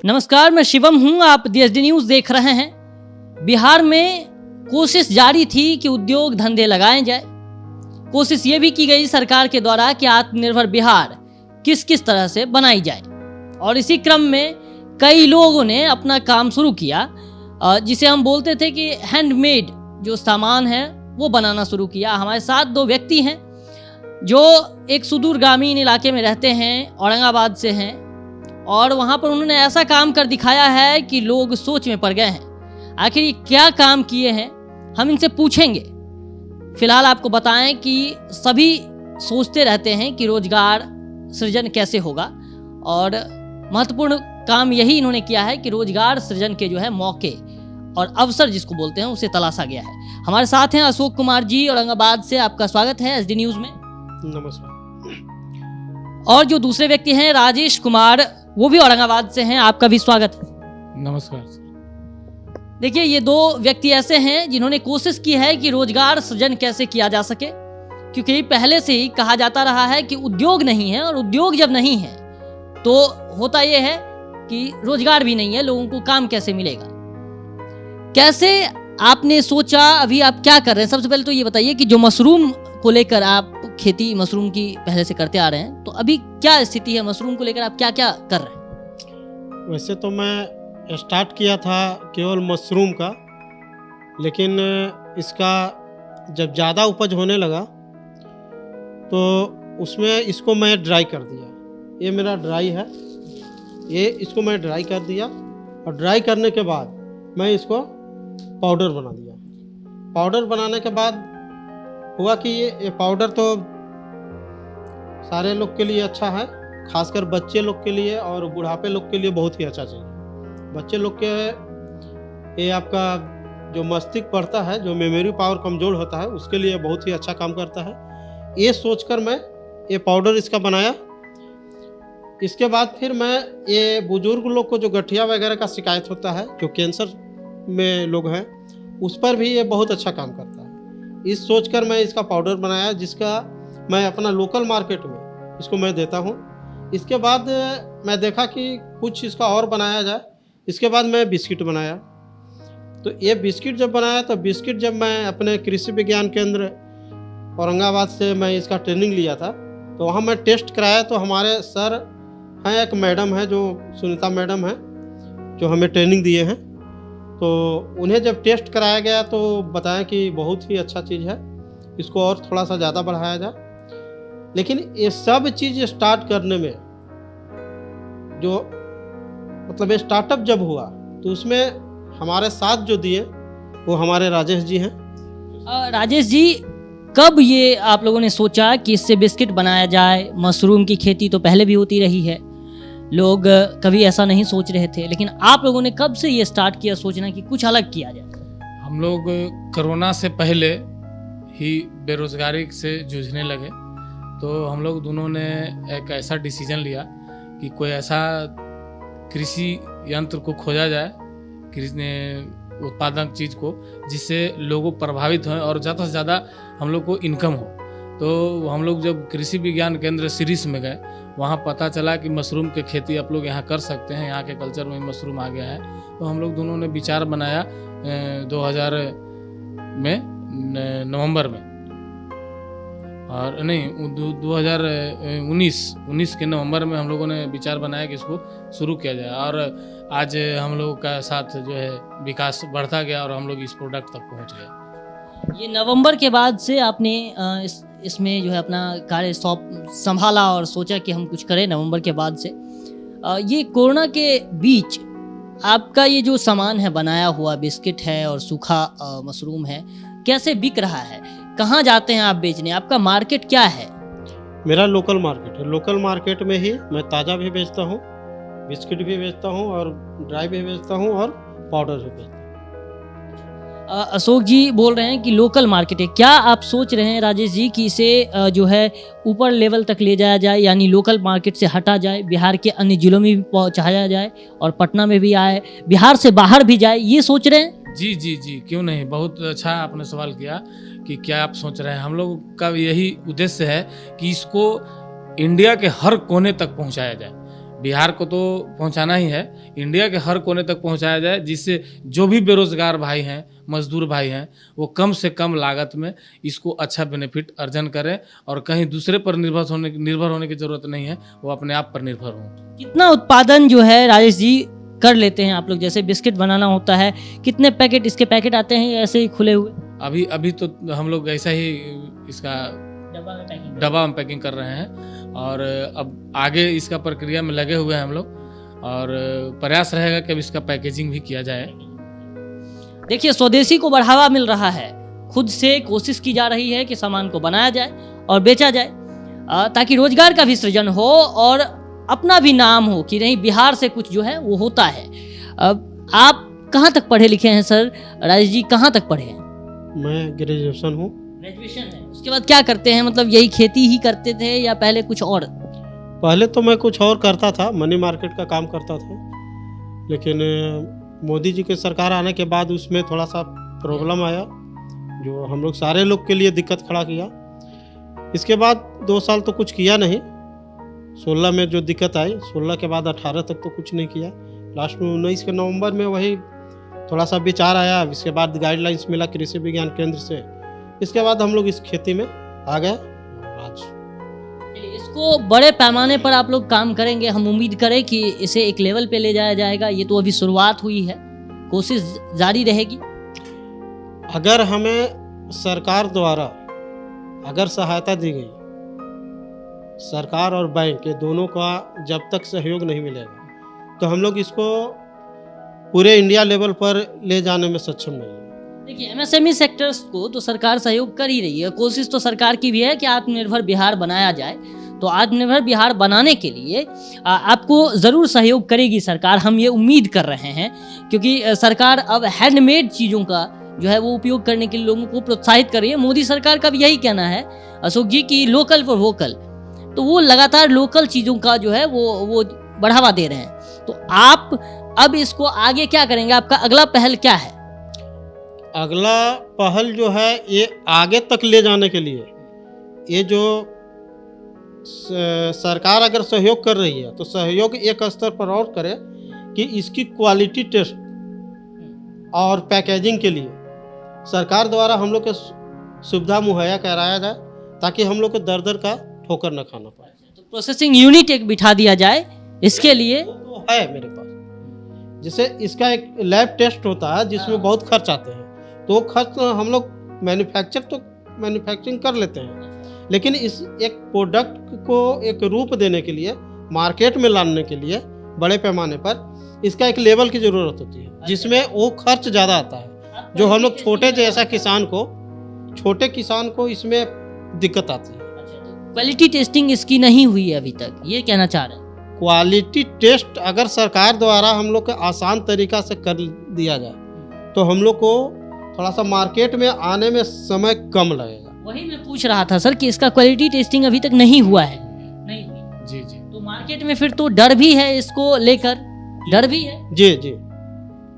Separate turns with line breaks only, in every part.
नमस्कार, मैं शिवम हूं। आप DSD न्यूज देख रहे हैं। बिहार में कोशिश जारी थी कि उद्योग धंधे लगाए जाए। कोशिश ये भी की गई सरकार के द्वारा कि आत्मनिर्भर बिहार किस किस तरह से बनाई जाए, और इसी क्रम में कई लोगों ने अपना काम शुरू किया, जिसे हम बोलते थे कि हैंडमेड जो सामान है वो बनाना शुरू किया। हमारे साथ दो व्यक्ति हैं जो एक सुदूर ग्रामीण इलाके में रहते हैं, औरंगाबाद से हैं, और वहाँ पर उन्होंने ऐसा काम कर दिखाया है कि लोग सोच में पड़ गए हैं। आखिर ये क्या काम किए हैं, हम इनसे पूछेंगे। फिलहाल आपको बताएं कि सभी सोचते रहते हैं कि रोजगार सृजन कैसे होगा, और महत्वपूर्ण काम यही इन्होंने किया है कि रोजगार सृजन के जो है मौके और अवसर जिसको बोलते हैं उसे तलाशा गया है। हमारे साथ हैं अशोक कुमार जी, औरंगाबाद से। आपका स्वागत है SD न्यूज में।
नमस्कार।
और जो दूसरे व्यक्ति हैं राजेश कुमार, वो भी औरंगाबाद से हैं। आपका भी स्वागत है।
नमस्कार।
देखिए, ये दो व्यक्ति ऐसे हैं जिन्होंने कोशिश की है कि रोजगार सृजन कैसे किया जा सके, क्योंकि पहले से ही कहा जाता रहा है कि उद्योग नहीं है, और उद्योग जब नहीं है तो होता यह है कि रोजगार भी नहीं है, लोगों को काम कैसे मिलेगा। कैसे आपने सोचा, अभी आप क्या कर रहे हैं? सबसे पहले तो ये बताइए कि जो मशरूम को लेकर आप खेती मशरूम की पहले से करते आ रहे हैं, तो अभी क्या स्थिति है मशरूम को लेकर? आप क्या क्या कर रहे हैं?
वैसे तो मैं स्टार्ट किया था केवल मशरूम का, लेकिन इसका जब ज़्यादा उपज होने लगा तो उसमें इसको मैं ड्राई कर दिया। ये मेरा ड्राई है, ये इसको मैं ड्राई कर दिया, और ड्राई करने के बाद मैं इसको पाउडर बना दिया। पाउडर बनाने के बाद हुआ कि ये पाउडर तो सारे लोग के लिए अच्छा है, खासकर बच्चे लोग के लिए और बुढ़ापे लोग के लिए बहुत ही अच्छा चीज़ है। बच्चे लोग के ये आपका जो मस्तिष्क पढ़ता है, जो मेमोरी पावर कमज़ोर होता है, उसके लिए बहुत ही अच्छा काम करता है। ये सोचकर मैं ये पाउडर इसका बनाया। इसके बाद फिर मैं ये बुजुर्ग लोग को जो गठिया वगैरह का शिकायत होता है, जो कैंसर में लोग हैं, उस पर भी ये बहुत अच्छा काम करता है। इस सोचकर मैं इसका पाउडर बनाया, जिसका मैं अपना लोकल मार्केट में इसको मैं देता हूँ। इसके बाद मैं देखा कि कुछ इसका और बनाया जाए। इसके बाद मैं बिस्किट बनाया। तो ये बिस्किट जब बनाया, तो बिस्किट जब मैं अपने कृषि विज्ञान केंद्र औरंगाबाद से मैं इसका ट्रेनिंग लिया था, तो वहाँ मैं टेस्ट कराया। तो हमारे सर हैं, एक मैडम है जो सुनीता मैडम है, जो हमें ट्रेनिंग दिए हैं। तो उन्हें जब टेस्ट कराया गया तो बताया कि बहुत ही अच्छा चीज़ है, इसको और थोड़ा सा ज़्यादा बढ़ाया जाए। लेकिन ये सब चीज़ स्टार्ट करने में जो मतलब ये स्टार्टअप जब हुआ, तो उसमें हमारे साथ जो दिए वो हमारे राजेश जी हैं।
राजेश जी, कब ये आप लोगों ने सोचा कि इससे बिस्किट बनाया जाए? मशरूम की खेती तो पहले भी होती रही है, लोग कभी ऐसा नहीं सोच रहे थे, लेकिन आप लोगों ने कब से ये स्टार्ट किया सोचना कि कुछ अलग किया जाए?
हम लोग कोरोना से पहले ही बेरोजगारी से जूझने लगे, तो हम लोग दोनों ने एक ऐसा डिसीजन लिया कि कोई ऐसा कृषि यंत्र को खोजा जाए, कृषि उत्पादक चीज़ को, जिससे लोग प्रभावित हों और ज़्यादा से ज़्यादा हम लोग को इनकम हो। तो हम लोग जब कृषि विज्ञान केंद्र सीरीज में गए, वहाँ पता चला कि मशरूम की खेती आप लोग यहाँ कर सकते हैं, यहाँ के कल्चर में मशरूम आ गया है। तो हम लोग दोनों ने विचार बनाया 2000 में नवंबर में, और नहीं 2019 के नवंबर में हम लोगों ने विचार बनाया कि इसको शुरू किया जाए, और आज हम लोगों का साथ जो है विकास बढ़ता गया और हम लोग इस प्रोडक्ट तक पहुँच गए।
ये नवंबर के बाद से आपने इसमें जो है अपना कार्य संभाला और सोचा कि हम कुछ करें। नवंबर के बाद से ये कोरोना के बीच आपका ये जो सामान है बनाया हुआ, बिस्किट है और सूखा मशरूम है, कैसे बिक रहा है? कहाँ जाते हैं आप बेचने? आपका मार्केट क्या है?
मेरा लोकल मार्केट है। लोकल मार्केट में ही मैं ताज़ा भी बेचता हूँ, बिस्किट भी बेचता हूँ, और ड्राई भी बेचता हूँ, और पाउडर भी बेचता हूँ।
अशोक जी बोल रहे हैं कि लोकल मार्केट है। क्या आप सोच रहे हैं राजेश जी कि इसे जो है ऊपर लेवल तक ले जाया जाए, यानी लोकल मार्केट से हटा जाए, बिहार के अन्य जिलों में भी पहुंचाया जाए और पटना में भी आए, बिहार से बाहर भी जाए, ये सोच रहे हैं?
जी जी जी, क्यों नहीं। बहुत अच्छा आपने सवाल किया कि क्या आप सोच रहे हैं। हम लोग का यही उद्देश्य है कि इसको इंडिया के हर कोने तक पहुंचाया जाए। बिहार को तो पहुंचाना ही है, इंडिया के हर कोने तक पहुंचाया जाए, जिससे जो भी बेरोजगार भाई हैं, मजदूर भाई हैं, वो कम से कम लागत में इसको अच्छा बेनिफिट अर्जन करें और कहीं दूसरे पर निर्भर होने की ज़रूरत नहीं है, वो अपने आप पर निर्भर हों।
कितना उत्पादन जो है राजेश जी कर लेते हैं आप लोग? जैसे बिस्किट बनाना होता है, कितने पैकेट इसके पैकेट आते हैं या ऐसे ही खुले हुए?
अभी तो हम लोग ऐसा ही इसका डब्बा में पैकिंग कर रहे हैं और अब आगे इसका प्रक्रिया में लगे हुए हैं हम लोग और प्रयास रहेगा कि अब इसका पैकेजिंग भी किया जाए।
देखिए, स्वदेशी को बढ़ावा मिल रहा है, खुद से कोशिश की जा रही है कि सामान को बनाया जाए और बेचा जाए ताकि रोजगार का भी सृजन हो और अपना भी नाम हो कि नहीं, बिहार से कुछ जो है वो होता है। अब आप कहाँ तक पढ़े लिखे हैं सर? राजेश जी कहाँ तक पढ़े हैं?
मैं ग्रेजुएशन हूँ।
ग्रेजुएशन है, उसके बाद क्या करते हैं? मतलब यही खेती ही करते थे या पहले कुछ और?
पहले तो मैं कुछ और करता था, मनी मार्केट का काम करता था, लेकिन मोदी जी के सरकार आने के बाद उसमें थोड़ा सा प्रॉब्लम आया जो हम लोग सारे लोग के लिए दिक्कत खड़ा किया। इसके बाद 2 साल तो कुछ किया नहीं। 16 में जो दिक्कत आई, 16 के बाद 18 तक तो कुछ नहीं किया। लास्ट में 19 के नवंबर में वही थोड़ा सा विचार आया। इसके बाद गाइडलाइंस मिला कृषि विज्ञान केंद्र से। इसके बाद हम लोग इस खेती में आ गए। आज
इसको बड़े पैमाने पर आप लोग काम करेंगे, हम उम्मीद करें कि इसे एक लेवल पे ले जाया जाएगा। ये तो अभी शुरुआत हुई है, कोशिश जारी रहेगी।
अगर हमें सरकार द्वारा अगर सहायता दी गई, सरकार और बैंक, ये दोनों का जब तक सहयोग नहीं मिलेगा तो हम लोग इसको पूरे इंडिया लेवल पर ले जाने में सक्षम नहीं है।
देखिए, एमएसएमई सेक्टर्स को तो सरकार सहयोग कर ही रही है। कोशिश तो सरकार की भी है कि आत्मनिर्भर बिहार बनाया जाए। तो आत्मनिर्भर बिहार बनाने के लिए आपको ज़रूर सहयोग करेगी सरकार, हम ये उम्मीद कर रहे हैं, क्योंकि सरकार अब हैंडमेड चीज़ों का जो है वो उपयोग करने के लिए लोगों को प्रोत्साहित कर रही है। मोदी सरकार का भी यही कहना है अशोक जी की लोकल फॉर वोकल, तो वो लगातार लोकल चीज़ों का जो है वो बढ़ावा दे रहे हैं। तो आप अब इसको आगे क्या करेंगे? आपका अगला पहल क्या है?
अगला पहल जो है ये आगे तक ले जाने के लिए, ये जो सरकार अगर सहयोग कर रही है तो सहयोग एक स्तर पर और करे कि इसकी क्वालिटी टेस्ट और पैकेजिंग के लिए सरकार द्वारा हम लोग को सुविधा मुहैया कराया जाए ताकि हम लोग को दर दर का ठोकर न खाना पड़े।
तो प्रोसेसिंग यूनिट एक बिठा दिया जाए इसके लिए।
तो है मेरे पास, जैसे इसका एक लैब टेस्ट होता है जिसमें बहुत खर्च आते हैं, तो खर्च हम लोग मैन्युफैक्चरिंग कर लेते हैं, लेकिन इस एक प्रोडक्ट को एक रूप देने के लिए, मार्केट में लाने के लिए बड़े पैमाने पर इसका एक लेवल की ज़रूरत होती है जिसमें वो खर्च ज़्यादा आता है। जो हम लोग छोटे किसान को इसमें दिक्कत आती है।
क्वालिटी टेस्टिंग इसकी नहीं हुई है अभी तक, ये कहना चाह रहे हैं?
क्वालिटी टेस्ट अगर सरकार द्वारा हम लोग को आसान तरीका से कर दिया जाए तो हम लोग को थोड़ा सा मार्केट में आने में समय कम लगेगा।
वही मैं पूछ रहा था सर कि इसका क्वालिटी टेस्टिंग अभी तक नहीं हुआ है। नहीं हुई।
जी जी।
तो मार्केट में फिर तो डर भी है, इसको लेकर डर भी है।
जी जी।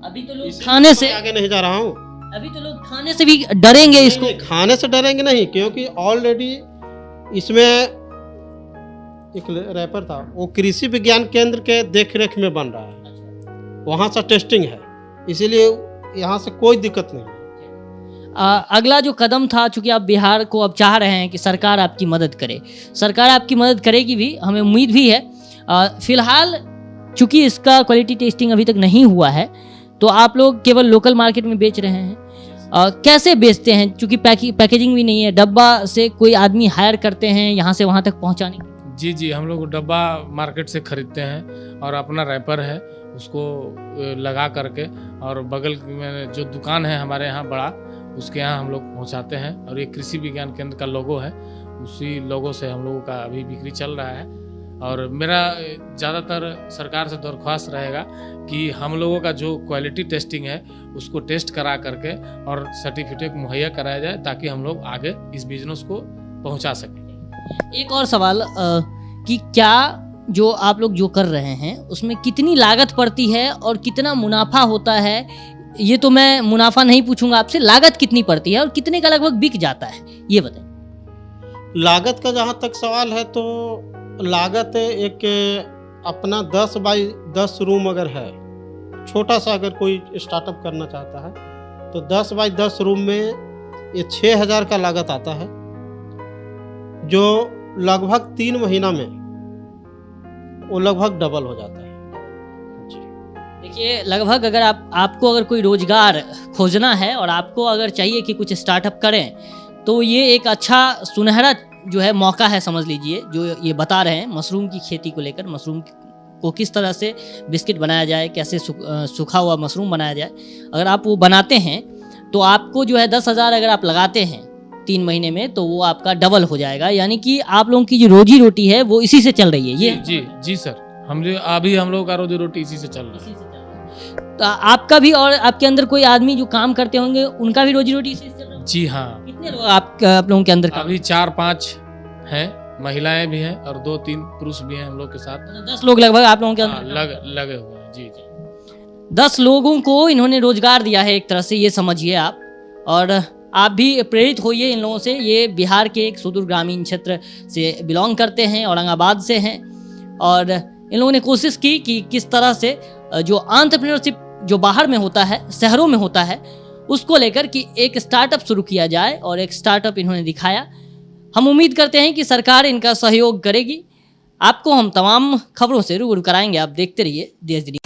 अभी तो लोग खाने से
आगे नहीं जा रहा हूँ।
अभी तो लोग खाने से भी डरेंगे इसको।
नहीं, खाने से डरेंगे नहीं, क्योंकि ऑलरेडी इसमें एक रैपर था, वो कृषि विज्ञान केंद्र के देख रेख में बन रहा है, वहाँ से टेस्टिंग है, इसीलिए यहाँ से कोई दिक्कत नहीं।
अगला जो कदम था, चूंकि आप बिहार को अब चाह रहे हैं कि सरकार आपकी मदद करे, सरकार आपकी मदद करेगी भी, हमें उम्मीद भी है। फिलहाल चूंकि इसका क्वालिटी टेस्टिंग अभी तक नहीं हुआ है तो आप लोग केवल लोकल मार्केट में बेच रहे हैं। कैसे बेचते हैं? चूंकि पैकेजिंग भी नहीं है, डब्बा से कोई आदमी हायर करते हैं यहाँ से वहाँ तक पहुँचाने?
जी जी, हम लोग डब्बा मार्केट से खरीदते हैं और अपना रैपर है उसको लगा करके, और बगल में जो दुकान है हमारे यहाँ बड़ा, उसके यहाँ हम लोग पहुँचाते हैं। और ये कृषि विज्ञान केंद्र का लोगो है, उसी लोगो से हम लोगों का अभी बिक्री चल रहा है। और मेरा ज़्यादातर सरकार से दरख्वास्त रहेगा कि हम लोगों का जो क्वालिटी टेस्टिंग है उसको टेस्ट करा करके और सर्टिफिकेट मुहैया कराया जाए ताकि हम लोग आगे इस बिजनेस को पहुंचा सकें।
एक और सवाल कि क्या जो आप लोग जो कर रहे हैं उसमें कितनी लागत पड़ती है और कितना मुनाफा होता है? ये तो मैं मुनाफा नहीं पूछूंगा आपसे, लागत कितनी पड़ती है और कितने का लगभग बिक जाता है, ये बताएं।
लागत का जहाँ तक सवाल है तो लागत एक अपना 10 बाई 10 रूम अगर है, छोटा सा अगर कोई स्टार्टअप करना चाहता है तो 10 बाई 10 रूम में ये 6,000 का लागत आता है, जो लगभग 3 महीना में वो लगभग डबल हो जाता है।
देखिए, लगभग अगर आपको अगर कोई रोजगार खोजना है और आपको अगर चाहिए कि कुछ स्टार्टअप करें, तो ये एक अच्छा सुनहरा जो है मौका है, समझ लीजिए। जो ये बता रहे हैं मशरूम की खेती को लेकर, मशरूम को किस तरह से बिस्किट बनाया जाए, कैसे सूखा हुआ मशरूम बनाया जाए, अगर आप वो बनाते हैं तो आपको जो है 10,000 अगर आप लगाते हैं 3 महीने में, तो वो आपका डबल हो जाएगा। यानी कि आप लोगों की जो रोजी रोटी है वो इसी से चल रही है। ये
जी सर, हम लोग का रोजी रोटी इसी से चल रहा है।
तो आपका भी और आपके अंदर कोई आदमी जो काम करते होंगे, उनका भी रोजी रोटी इसी से चल रहा है?
जी हाँ।
कितने लोग आप लोगों के अंदर काम?
अभी 4-5 हैं, महिलाएं भी हैं और 2-3 पुरुष भी हैं हम लोग के साथ।
10 लोग लगभग आप लोगों के अंदर
लगे हुए हैं। जी
10 लोगों को इन्होंने रोजगार दिया है एक तरह से, ये समझिए आप। और आप भी प्रेरित होइए इन लोगों से। ये बिहार के एक सुदूर ग्रामीण क्षेत्र से बिलोंग करते हैं, औरंगाबाद से हैं, और इन लोगों ने कोशिश की कि किस तरह से जो एंटरप्रेन्योरशिप जो बाहर में होता है, शहरों में होता है, उसको लेकर कि एक स्टार्टअप शुरू किया जाए, और एक स्टार्टअप इन्होंने दिखाया। हम उम्मीद करते हैं कि सरकार इनका सहयोग करेगी। आपको हम तमाम खबरों से रूबरू कराएंगे। आप देखते रहिए देश दुनिया।